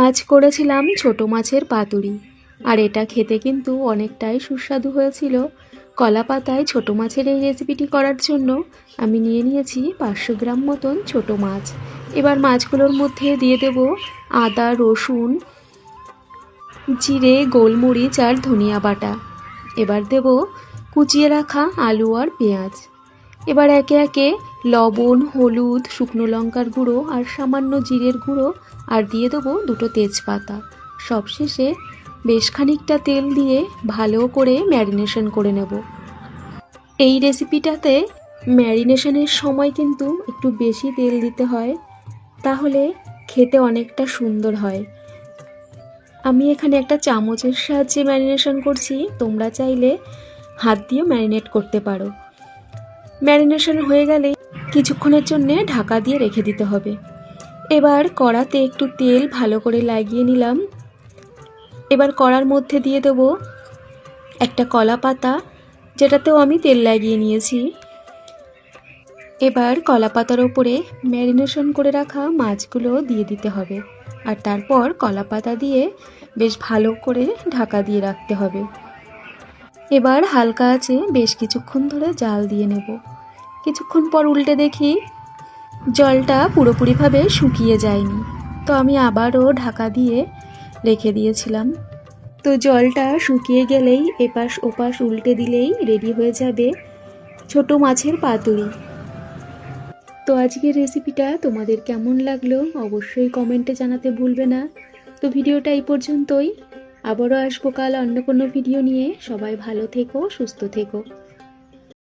আজ করেছিলাম ছোট মাছের পাতুরি, আর এটা খেতে কিন্তু অনেকটাই সুস্বাদু হয়েছিল। কলা পাতায় ছোট মাছের এই রেসিপিটি করার জন্য আমি নিয়ে নিয়েছি 500 গ্রাম মতন ছোট মাছ। এবার মাছগুলোর মধ্যে দিয়ে দেব আদা, রসুন, জিরে, গোলমরিচ আর ধনিয়া বাটা। এবার দেব কুচিয়ে রাখা আলু আর পেঁয়াজ। এবার একে একে লবণ, হলুদ, শুকনো লঙ্কার গুঁড়ো আর সামান্য জিরের গুঁড়ো আর দিয়ে দেবো 2টো তেজপাতা। সবশেষে বেশ খানিকটা তেল দিয়ে ভালো করে ম্যারিনেশন করে নেব। এই রেসিপিটাতে ম্যারিনেশনের সময় কিন্তু একটু বেশি তেল দিতে হয়, তাহলে খেতে অনেকটা সুন্দর হয়। আমি এখানে একটা চামচের সাহায্যে ম্যারিনেশন করছি, তোমরা চাইলে হাত দিয়েও ম্যারিনেট করতে পারো। ম্যারিনেশন হয়ে গেলে কিছুক্ষণের জন্য ঢাকা দিয়ে রেখে দিতে হবে। এবার কড়াতে একটু তেল ভালো করে লাগিয়ে নিলাম। এবার কড়ার মধ্যে দিয়ে দেব একটা কলা পাতা, যেটাতেও আমি তেল লাগিয়ে নিয়েছি। এবার কলা পাতার ওপরে ম্যারিনেশন করে রাখা মাছগুলো দিয়ে দিতে হবে, আর তারপর কলা পাতা দিয়ে বেশ ভালো করে ঢাকা দিয়ে রাখতে হবে। এবার হালকা আঁচে বেশ কিছুক্ষণ ধরে জাল দিয়ে নেব। কিছুক্ষণ পর উল্টে দেখি জলটা পুরোপুরিভাবে শুকিয়ে যায়নি, তো আমি আবারও ঢাকা দিয়ে রেখে দিয়েছিলাম। তো জলটা শুকিয়ে গেলেই এপাশ ওপাশ উল্টে দিলেই রেডি হয়ে যাবে ছোট মাছের পাতুরি। তো আজকের রেসিপিটা তোমাদের কেমন লাগলো অবশ্যই কমেন্টে জানাতে ভুলবে না। তো ভিডিওটা এই পর্যন্তই, আবারও আসবো কাল অন্য কোনো ভিডিও নিয়ে। সবাই ভালো থেকো, সুস্থ থেকো।